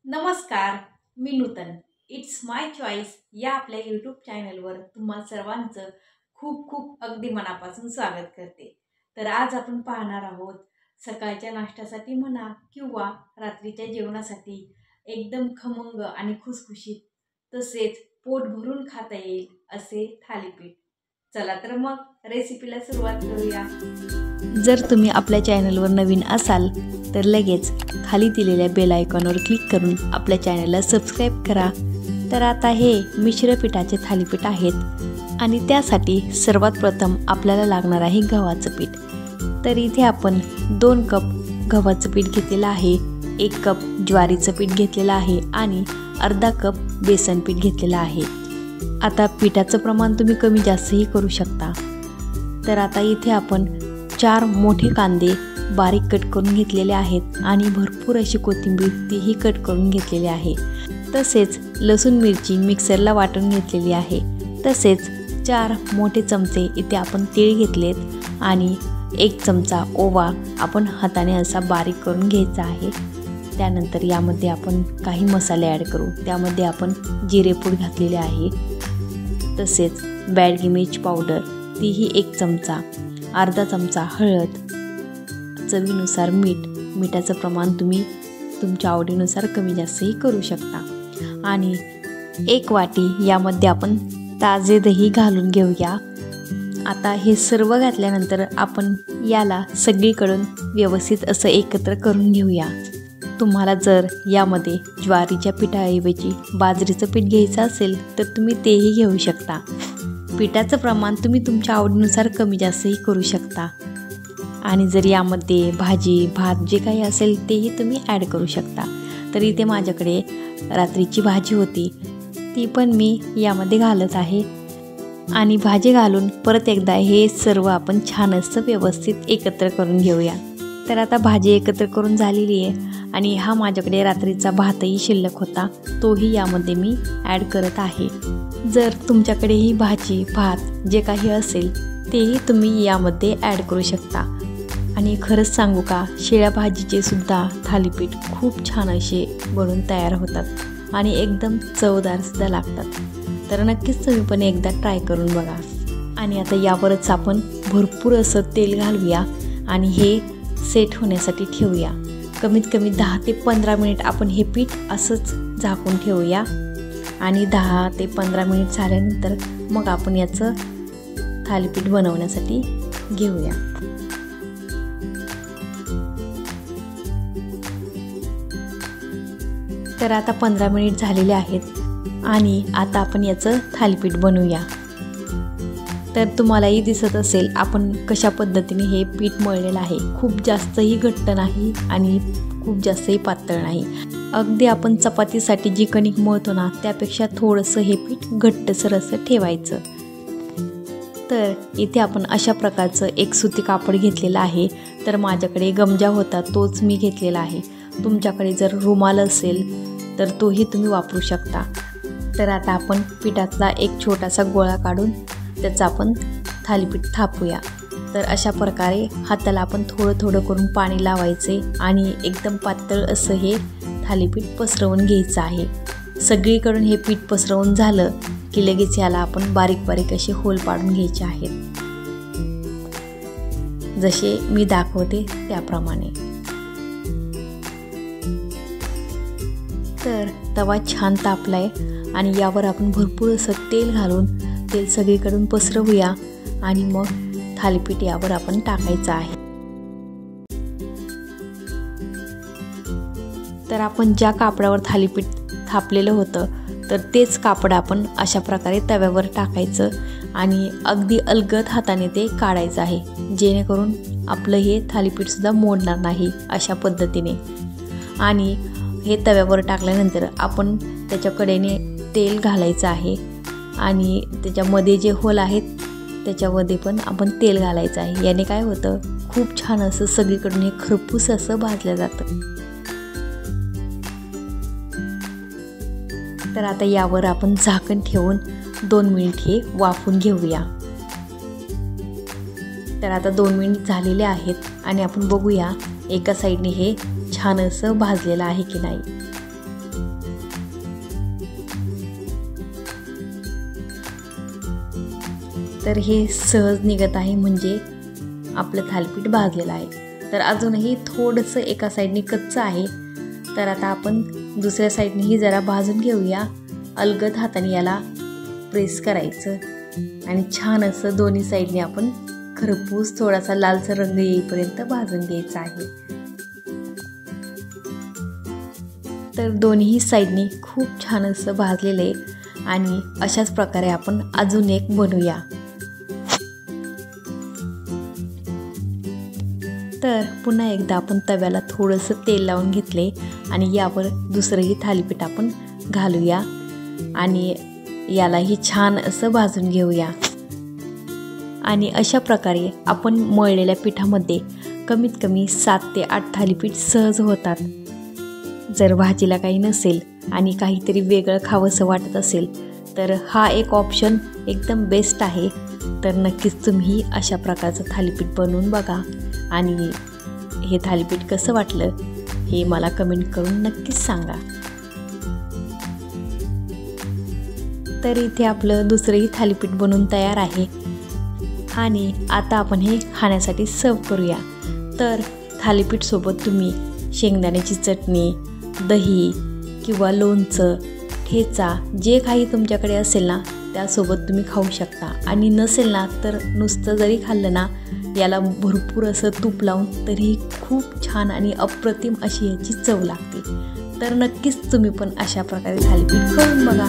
नमस्कार, मी नूतन. It's my choice या आपल्या यूट्यूब चॅनलवर तुम्हा सर्वांचं खूप खूप अगदी मनापासून स्वागत करते. तर आज आपण पाहणार आहोत सकाळच्या नाश्त्यासाठी म्हणा किंवा रात्रीच्या जेवणासाठी एकदम खमंग आणि खुसखुशीत तसेच पोट भरून खाता येईल असे थालीपीठ. चला तर मग रेसिपीला सुरुवात करूया. जर तुम्ही आपल्या चॅनलवर नवीन असाल तर लगेच खाली दिलेल्या बेल आयकॉनवर क्लिक करून आपल्या चॅनलला सबस्क्राईब करा. तर आता हे मिश्र पिठाचे थालीपीठ आहेत आणि त्यासाठी सर्वात प्रथम आपल्याला लागणार आहे गव्हाचं पीठ. तर इथे आपण 2 कप गव्हाचं पीठ घेतलेलं आहे, 1 कप ज्वारीचं पीठ घेतलेलं आहे आणि अर्धा कप बेसन पीठ घेतलेलं आहे. आता पिठाचं प्रमाण तुम्ही कमी जास्तही करू शकता. तर आता इथे आपण 4 मोठे कांदे बारीक कट करून घेतलेले आहेत आणि भरपूर अशी कोथिंबीर तीही कट करून घेतलेली आहे. तसेच लसूण मिरची मिक्सरला वाटून घेतलेली आहे. तसेच 4 मोठे चमचे इथे आपण तीळ घेतलेत आणि 1 चमचा ओवा आपण हाताने असा बारीक करून घ्यायचा आहे. त्यानंतर यामध्ये आपण काही मसाले ॲड करू. त्यामध्ये आपण जिरेपूड घातलेले आहे, तसेच बॅडगी मिर्च पावडर तीही 1 चमचा, अर्धा चमचा हळद, चवीनुसार मीठ. मिठाचं प्रमाण तुम्ही तुमच्या आवडीनुसार कमी जास्तही करू शकता. आणि 1 वाटी यामध्ये आपण ताजे दही घालून घेऊया. आता हे सर्व घातल्यानंतर आपण याला सगळीकडून व्यवस्थित असं एकत्र करून घेऊया. तुम्हाला जर यामध्ये ज्वारीच्या पिठाऐवजी बाजरीचं पीठ घ्यायचं असेल तर तुम्ही तेही घेऊ शकता. पिठाचं प्रमाण तुम्ही तुमच्या आवडीनुसार कमी जास्तही करू शकता. आणि जर यामध्ये भाजी भात जे काही असेल तेही तुम्ही ॲड करू शकता. तर इथे माझ्याकडे रात्रीची भाजी होती, ती पण मी यामध्ये घालत आहे. आणि भाजी घालून परत एकदा हे सर्व आपण छान असं व्यवस्थित एकत्र करून घेऊया. तर आता भाजी एकत्र करून झालेली आहे आणि हा माझ्याकडे रात्रीचा भातही शिल्लक होता, तोही यामध्ये मी ॲड करत आहे. जर तुमच्याकडे ही भाजी भात जे काही असेल तेही तुम्ही यामध्ये ॲड करू शकता. आणि खरंच सांगू का, शिळ्या भाजीचे सुद्धा थालीपीठ खूप छान असे बनून तयार होतात आणि एकदम चवदार सुद्धा लागतात. तर नक्कीच तुम्ही पण एकदा ट्राय करून बघा. आणि आता यावरच आपण भरपूर असं तेल घालूया आणि हे सेट होण्यासाठी ठेवूया. कमीत कमी 10 ते 15 मिनिट आपण हे पीठ असंच झाकून ठेवूया. आणि 10 ते 15 मिनिट झाल्यानंतर मग आपण याचं थालीपीठ बनवण्यासाठी घेऊया. तर आता 15 मिनिट झालेले आहेत आणि आता आपण याचं थालीपीठ बनवूया. तर तुम्हालाही दिसत असेल आपण कशा पद्धतीने हे पीठ मळलेलं आहे. खूप जास्तही घट्ट नाही आणि खूप जास्तही पातळ नाही. अगदी आपण चपातीसाठी जी कणिक मळतो ना त्यापेक्षा थोडंसं हे पीठ घट्टसर असं ठेवायचं. तर इथे आपण अशा प्रकारचं एक सुती कापड घेतलेलं आहे. तर माझ्याकडे गमजा होता तोच मी घेतलेला आहे. तुमच्याकडे जर रुमाल असेल तर तोही तुम्ही वापरू शकता. तर आता आपण पिठातला एक छोटासा गोळा काढून त्याचं आपण थालीपीठ थापूया. तर अशा प्रकारे हाताला आपण थोडं थोडं करून पाणी लावायचे आणि एकदम पातळ असं हे थालीपीठ पसरवून घ्यायचं आहे. सगळीकडून हे पीठ पसरवून झालं की लगेच याला आपण बारीक बारीक असे होल पाडून घ्यायचे आहेत, जसे मी दाखवते त्याप्रमाणे. तर तवा छान तापलाय आणि यावर आपण भरपूर असं तेल घालून तेल सगळीकडून पसरवूया आणि मग थालीपीठ यावर आपण टाकायचं आहे. तर आपण ज्या कापडावर थालीपीठ थापलेलं होतं तर तेच कापड आपण अशा प्रकारे तव्यावर टाकायचं आणि अगदी अलगद हाताने ते काढायचं आहे, जेणेकरून आपलं हे थालीपीठसुद्धा मोडणार नाही अशा पद्धतीने. आणि हे तव्यावर टाकल्यानंतर आपण त्याच्या कडेने तेल घालायचं आहे आणि त्याच्यामध्ये जे होल आहेत त्याच्यामध्ये पण आपण तेल घालायचं आहे. याने काय होतं, खूप छान असं सगळीकडून हे खरपूस असं भाजलं जातं. तर आता यावर आपण झाकण ठेवून 2 मिनिट हे वाफून घेऊया. तर आता 2 मिनिट झालेले आहेत आणि आपण बघूया एका साईडने हे छान असं भाजलेलं आहे की नाही. तर हे सहज निघत आहे, म्हणजे आपलं थालीपीठ भाजलेलं आहे. तर अजूनही थोडंसं एका साईडने कच्चं आहे. तर आता आपण दुसऱ्या साईडनेही जरा भाजून घेऊया. अलगद हाताने याला प्रेस करायचं आणि छान असं दोन्ही साईडने आपण खरपूस थोडासा लालसर रंग येईपर्यंत भाजून घ्यायचा आहे. तर दोन्ही साईडने खूप छान असं भाजलेलं आहे आणि अशाच प्रकारे आपण अजून एक बनवूया. तर पुन्हा एकदा आपण तव्याला थोडंसं तेल लावून घेतले आणि यावर दुसरंही थालीपीठ आपण घालूया आणि यालाही छान असं भाजून घेऊया. आणि अशा प्रकारे आपण मळलेल्या पिठामध्ये कमीत कमी 7 ते 8 थालीपीठ सहज होतात. जर भाजीला काही नसेल आणि काहीतरी वेगळं खावंसं वाटत असेल तर हा एक ऑप्शन एकदम बेस्ट आहे. तर नक्कीच तुम्ही अशा प्रकारचं थालीपीठ बनवून बघा आणि हे थालीपीठ कसं वाटलं हे मला कमेंट करून नक्कीच सांगा. तर इथे आपलं दुसरंही थालीपीठ बनवून तयार आहे आणि आता आपण हे खाण्यासाठी सर्व करूया. तर थालीपीठसोबत तुम्ही शेंगदाण्याची चटणी, दही किंवा लोणचं, ठेचा जे काही तुमच्याकडे असेल ना त्यासोबत तुम्ही खाऊ शकता. आणि नसेल ना तर नुसतं जरी खाल्लं ना याला भरपूर असं तूप लावून तरी खूप छान आणि अप्रतिम अशी याची चव लागते. तर नक्कीच तुम्ही पण अशा प्रकारे थालीपीठ करून बघा.